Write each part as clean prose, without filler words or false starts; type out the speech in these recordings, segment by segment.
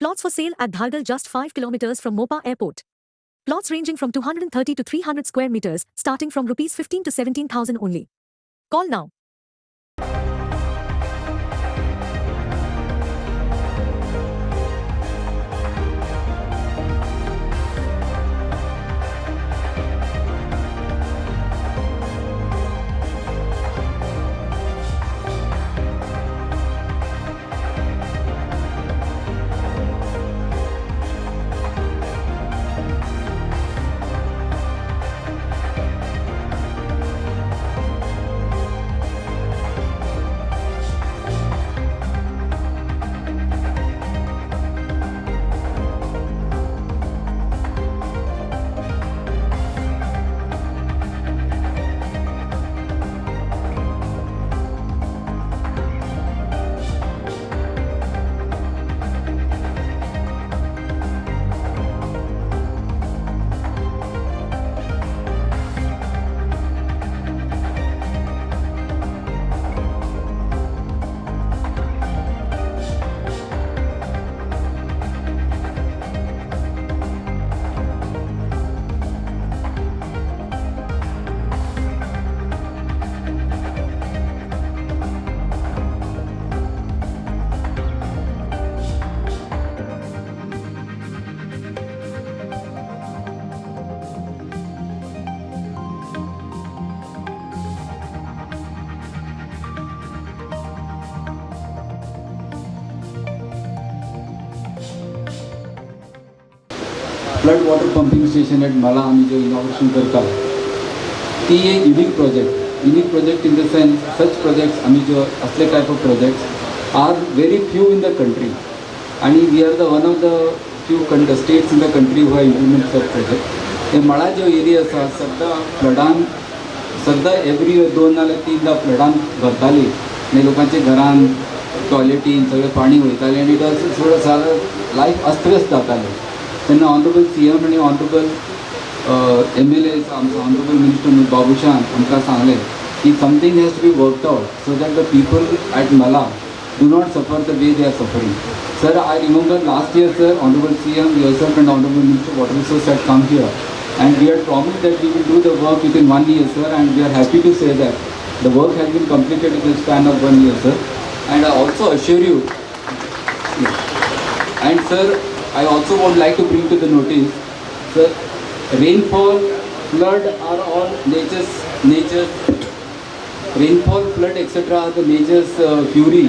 Plots for sale at Dhargal, just 5 kilometers from Mopa Airport. Plots ranging from 230 to 300 square meters, starting from rupees 15 to 17,000 only. Call now. Flood water pumping station at Mala आम्ही जो inauguration करता ती एक unique project in the sense such projects आम्ही जो असले type of projects are very few in the country आणि we are the one of the few states in the country who are implement such project हे मळा जो area आसा सद्दां every year 2 नाल्यार 3 फ्लडान भरताली आनी लोकांच्या घरान टॉयलेटीन सगळें पाणी वयतालें आनी थोडं लायफ अस्तव्यस्त जातालें. तेन्ना ऑनरेबल CM आणि ऑनरेबल MLA आमचो ऑनरेबल मिनिस्टर बाबुशान आमकां सांगलें की something has to be worked out so that the people at Mala do not suffer the way they are suffering. Sir, I remember last year, sir, Honorable CM, yourself and Honorable Minister of Water Resources had come here and we had promised that we will do the work within 1 year, sir, and we are happy to say that the work has been completed in the span of 1 year, sir. And I also assure you, and sir, I also would like to bring to the notice, sir, rainfall, flood are all nature's rainfall, flood, etc. are the nature's fury.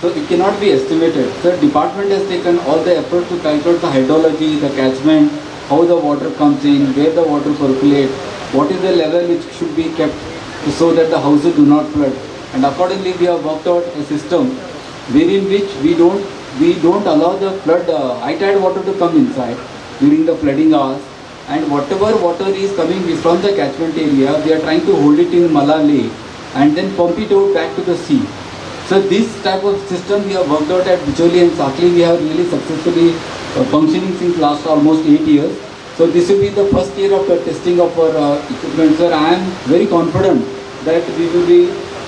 So it cannot be estimated. Sir, department has taken all the effort to calculate the hydrology, the catchment, how the water comes in, where the water percolates, what is the level which should be kept so that the houses do not flood. And accordingly, we have worked out a system wherein which we don't allow the flood, high tide water to come inside during the flooding hours. And whatever water is coming from the catchment area, we are trying to hold it in Mala Lake and then pump it out back to the sea. So this type of system we have worked out at Bicholi and Sakli. We have really successfully functioning since last almost 8 years. So this will be the first year of the testing of our equipment. Sir, I am very confident that we will be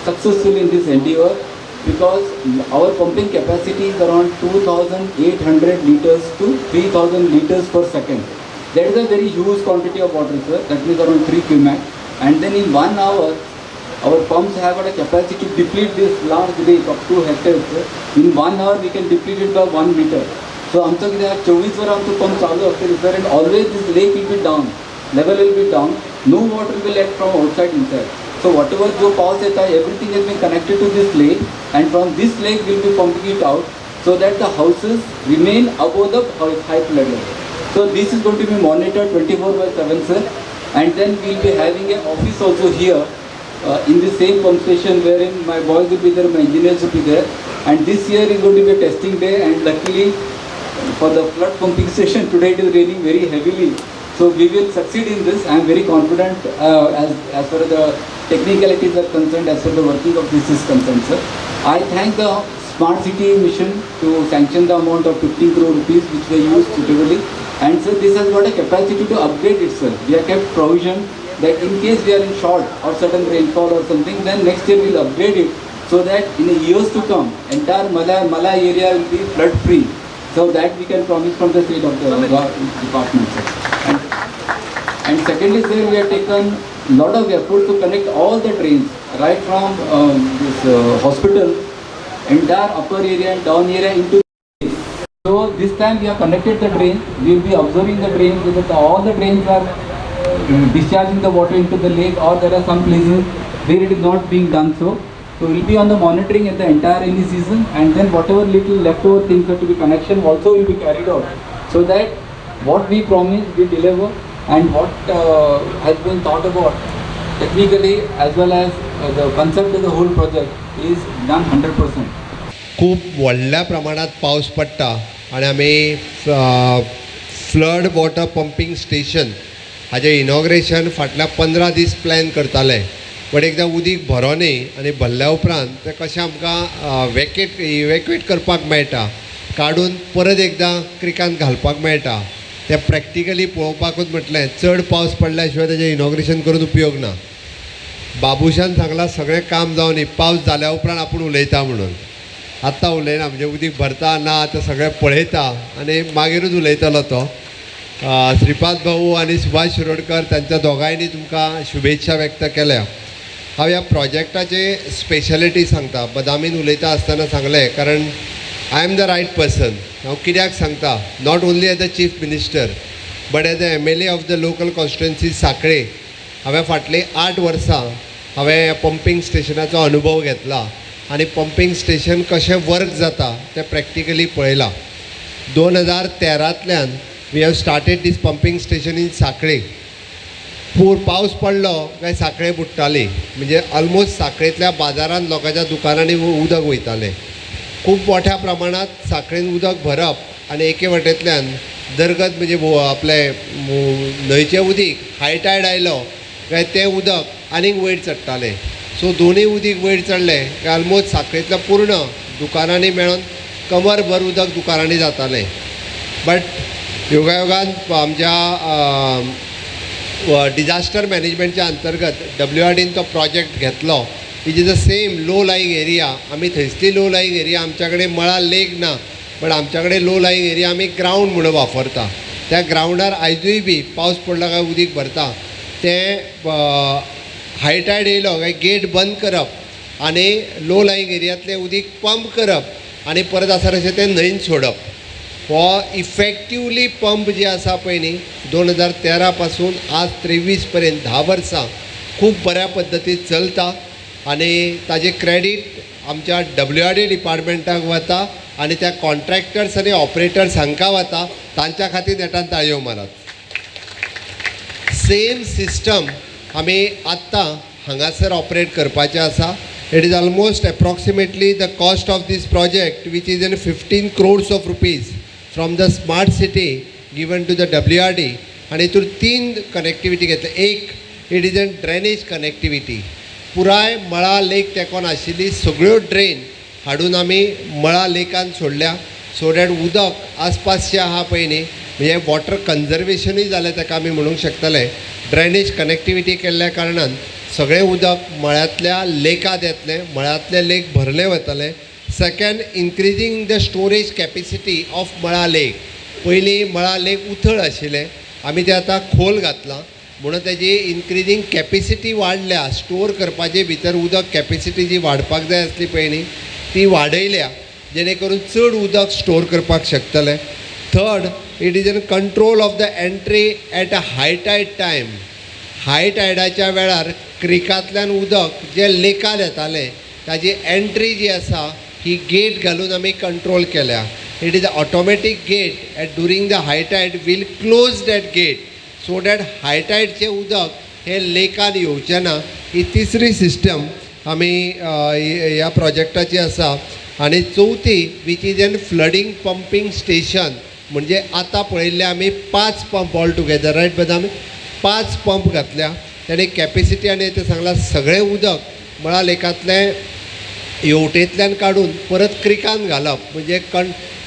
successful in this endeavor because our pumping capacity is around 2,800 liters to 3,000 liters per second. That is a very huge quantity of water, sir. That means around 3 cubic. And then in 1 hour, our pumps have got a capacity to deplete this large lake up to hectares. In 1 hour, we can deplete it by 1 meter. So, आमचं कितें 24 वर आमचो pump चालू असतली sir, and always this lake will be down, level will be down, no water will act from outside inside. So, whatever जो पाऊस येता, everything has been connected to this lake, and from this lake we'll be pumping it out, so that the houses remain above the high flood level. So, this is going to be monitored 24/7, sir, and then we'll be having an office also here. In the same pump station wherein my boys will be there, my engineers will be there, and this year is going to be a testing day, and luckily for the flood pumping station today it is raining very heavily, so we will succeed in this. I am very confident as far as the technicalities are concerned, as far as the working of this is concerned, sir. I thank the Smart City Mission to sanction the amount of 15 crore rupees which they used suitably, and sir, this has got a capacity to upgrade itself. We have kept provision that in case we are in short or sudden rainfall or something, then next year we will upgrade it so that in the years to come, entire Mala area will be flood free. So that we can promise from the state of the department, sir. And secondly, sir, we have taken lot of effort to connect all the drains right from this hospital, entire upper area and down area into. So this time we have connected the drain. We will be observing the drains because all the drains are discharging the water into the lake, or there are some places where it is not being done so. So we will be on the monitoring at the entire rainy season, and then whatever little leftover things have to be connection also will be carried out, so that what we promise we deliver, and what has been thought about technically as well as the concept of the whole project is done 100%. खूप व्हडल्या प्रमाणात पावस पडटा आणि आमी flood water pumping station हाजें inauguration फाटल्या 15 दीस plan करताले, बट एकदां उदीक भरोनी आनी भरल्या उपरांत तें कशें आमकां इवॅक्युएट करपाक मेळटा, काडून परत एकदां क्रिकांत घालपाक मेळटा. तें प्रॅक्टिकली पळोवपाकूच म्हटलें, चड पावस पडल्या शिवाय तेजें इनॉग्रेशन करून उपयोग ना. बाबुशान सांगलां सगळें काम जावन पावस जाल्या उपरांत आपूण उलयता म्हणून. आत्तां उलयना, म्हणजे उदीक भरता ना तें सगळें पळयता आनी मागीरूच उलयतलो तो. श्रीपाद भाऊ आणि सुभाष शिरोडकर त्यांच्या दोगांयनी तुमकां शुभेच्छा व्यक्त केल्या. हांव ह्या प्रॉजेक्टाचे स्पेशलिटी सांगता. बदामीन उलयता आसतना सांगलें, कारण I am the right person. हांव कित्याक सांगता, not only as the chief minister but as the MLA of the local constituency सांखळे. हांवें फाटलीं 8 वर्सां हांवें पंपींग स्टेशनाचो अनुभव घेतला आनी पंपींग स्टेशन कशें वर्क जाता तें प्रॅक्टिकली पळयलां. 2013तल्यान we have started this pumping station in Sanquelim. पावस पडलो काय सांखळे बुडटाली, म्हणजे ऑलमोस्ट सांखळेंतल्या बाजारांत लोकांच्या दुकानांनी उदक वयतालें. खूब मोठ्या प्रमाणात सांखळेन उदक भरप आनी एके वटेंतल्यान दरगत म्हणजे आपले न्हंयचें उदीक हाय टायड आयलो काय तें उदक आनीक वयर चडटालें. सो दोनूय उदीक वयर चडलें काय ऑलमोस्ट सांखळेंतल्या पूर्ण दुकानांनी मेळोन कमरभर उदक दुकानांनी जातालें. बट योगायोगान आमच्या डिजास्टर मॅनेजमेंटच्या अंतर्गत WRDन तो प्रोजेक्ट घेतलो. It is the same low lying area. आमी थंयसली लो लाईंग एरिया, आमच्याकडे मळा लेक ना, बट आमच्याकडे लो लाईंग एरिया आमी ग्रावंड म्हणून वापरता. त्या ग्रावंडार आयजूय बी पावस पडला काय उदीक भरता. तें हाय टायड येयलो काय गेट बंद करप आनी लो लाईंग एरियांतलें उदीक पंप करप आनी परत आसा तशें तें न्हंयन सोडप. हो इफेक्टिवली पंप जे आसा पळय न्ही, 2013 पासून आज 23 पर्यंत 10 वर्सां खूब बऱ्या पद्दतीन चलता आनी ताजें क्रेडीट आमच्या WRD डिपार्टमेंटाक वता आनी त्या कॉन्ट्रॅक्टर्स आनी ऑपरेटर्स हांकां वता. तांच्या खातीर नेटान ताळयो मारात. सेम सिस्टम आमी आत्तां हांगासर ऑपरेट करपाचें आसा. It is almost approximately the cost of this project which is in 15 crores of rupees from the smart city given to the WRD. आनी हितून 3 कनेक्टिविटी घेतले. एक, it is an drainage connectivity. पुराय मळा लेक तेकोन आशिल्ली सगळ्यो ड्रेन हाडून आमी मळा लेकान सोडल्या, सो डॅट उदक आसपासचें आहा पळय न्ही, म्हणजे वॉटर कन्जर्वेशनूय जालें ताका आमी म्हणूंक शकतले. ड्रेनेज कनेक्टिविटी केल्ल्या कारणान सगळें उदक मळ्यांतल्या लेकांत येतलें, मळ्यांतले लेक भरले वतले. Second, increasing the storage capacity of Mala lake. पयलीं मळा लेक उथळ आशिल्लें, आमी तें आतां खोल घातलां म्हणून तेजी इन्क्रिजींग कॅपेसिटी वाडल्या. स्टोर करपाचे भितर उदक कॅपेसिटी जी वाडपाक जाय आसली पळय न्ही ती वाडयल्या, जेणे करून चड उदक स्टोर करपाक शकतले. Third, it is in control of the entry at a high tide time. High टायडाच्या वेळार क्रिकांतल्यान उदक जे लेकान येतालें ताजी एंट्री जी आसा ही गेट घालून आमी कंट्रोल केल्या. It is automatic gate at during the high tide will close that gate so that high टायडचें उदक हे लेकान येवचें ना. ही तिसरी सिस्टम आमी ह्या प्रोजेक्टाची आसा. आनी चवथी, which is an flooding pumping station. म्हणजे आतां पळयल्ले आमी 5 पंप ऑल टुगेदर, रायट बदामी, 5 पंप घातल्या. ताणे कॅपेसिटी आनी ते सांगलां सगळें उदक मळा लेकांतलें येवटेंतल्यान काडून परत क्रिकान घालप. म्हणजे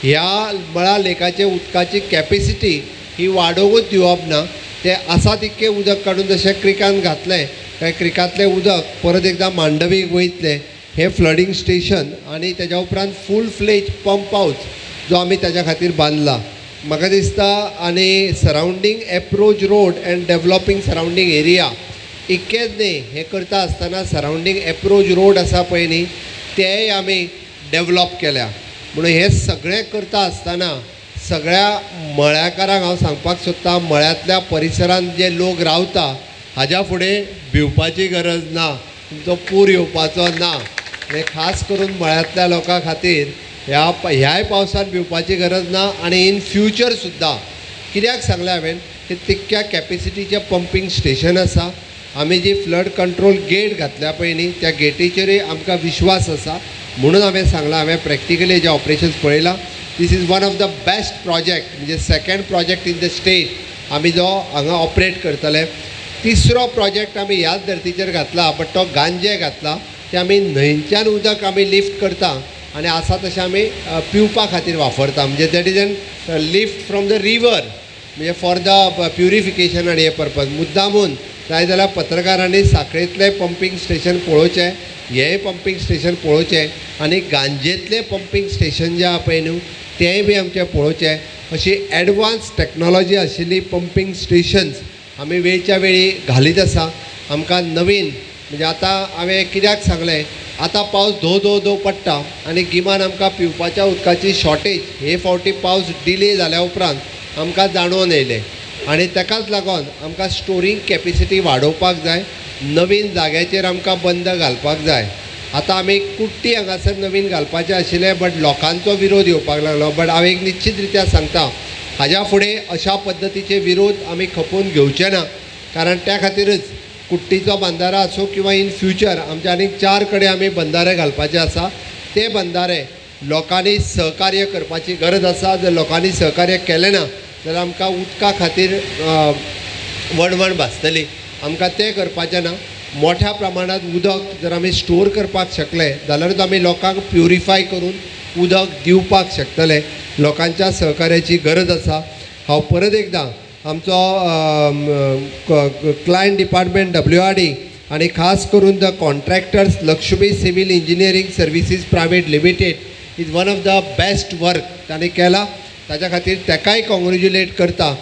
ह्या मळा लेकाचे उदकाची कॅपेसिटी ही वाडोवूच दिवप ना. तें आसा तितकें उदक काडून जशें क्रिकान घातलें काय क्रिकांतलें उदक परत एकदां मांडवीक वयतलें. हें फ्लडींग स्टेशन आनी तेज्या उपरांत फूल फ्लेज पंप हावज जो आमी त्याच्या खातीर बांदला. म्हाका दिसता आनी surrounding approach road and developing surrounding area इतकेंच न्ही, हें करता आसतना सरावंडींग एप्रोच रोड आसा पळय न्ही तेय आमी डेवलॉप केल्या. म्हणून हें सगळें करता आसतना सगळ्या मळ्याकारांक हांव सांगपाक सोदतां, मळ्यांतल्या परिसरांत जे लोक रावता हाज्या फुडें भिवपाची गरज ना, तुमचो पूर येवपाचो ना. हें खास करून मळ्यांतल्या लोकां खातीर ह्याय पावसान भिवपाची गरज ना. आनी इन फ्युचर सुद्दां कित्याक सांगलें हांवें की तितक्या कॅपेसिटीचें पंपींग स्टेशन आसा. आमी जी फ्लड कंट्रोल गेट घातल्या पळय न्ही त्या गेटीचेरूय आमकां विश्वास आसा. म्हणून हांवें सांगलां, हांवें प्रॅक्टिकली जे ऑपरेशन्स पळयलां. This is one of the best project, म्हणजे second project in the state आमी जो हांगा ऑपरेट करतले. तिसरो प्रोजेक्ट आमी ह्याच धर्तीचेर घातला, बट तो गांजे घातला. ते आमी न्हंयच्यान उदक आमी लिफ्ट करता आनी आसा तशें आमी पिवपा खातीर वापरता. म्हणजे that is an lift from the river, म्हणजे फॉर द प्युरिफिकेशन आनी हे पर्पज. मुद्दामून जाय जाल्यार पत्रकारांनी सांखळेंतलें पंपींग स्टेशन पळोवचें, हेंय पंपींग स्टेशन पळोवचें आनी गांजेंतलें पंपींग स्टेशन जें आहा पळय न्हू तेंय बी आमचें पळोवचें. अशी एडवान्स टॅक्नोलॉजी आशिल्ली पंपींग स्टेशन्स आमी वेळच्या वेळी घालीत आसा. आमकां नवीन म्हणजे आतां हांवें कित्याक सांगलें, आतां पावस धो धो धो पडटा आनी गिमान आमकां पिवपाच्या उदकाची शॉर्टेज हे फावटी पावस डिले जाल्या उपरांत आमकां जाणून येयलें. आनी ताकाच लागून आमकां स्टोरींग कॅपेसिटी वाडोवपाक जाय, नवीन जाग्याचेर आमकां बंद घालपाक जाय. आतां आमी कुट्टी हांगासर नवीन घालपाचें आशिल्लें, बट लोकांचो विरोध येवपाक लागलो. बट हांव एक निश्चित रित्या सांगता, हाज्या फुडें अशा पद्दतीचे विरोध आमी खपोवन घेवचे ना. कारण त्या खातीरच कुट्टीचो बंदारो आसूं किंवा इन फ्युचर आमचे आनीक 4 कडेन आमी बंदारे घालपाचे आसा. ते बंदारे लोकांनी सहकार्य करपाची गरज आसा. जर लोकांनी सहकार्य केलें ना जाल्यार आमकां उदका खातीर वणवण भासतली. आमकां तें करपाचें ना. मोठ्या प्रमाणांत उदक जर आमी स्टोर करपाक शकले जाल्यारूच आमी लोकांक प्युरिफाय करून उदक दिवपाक शकतले. लोकांच्या सहकार्याची गरज आसा. हांव परत एकदां आमचो क्लायंट डिपार्टमेंट WRD आनी खास करून the contractors Lakshmi civil engineering services private limited is one of the best work तांणी केला. ताच्या खातीर ताकाय कॉंग्रॅच्युलेट करता.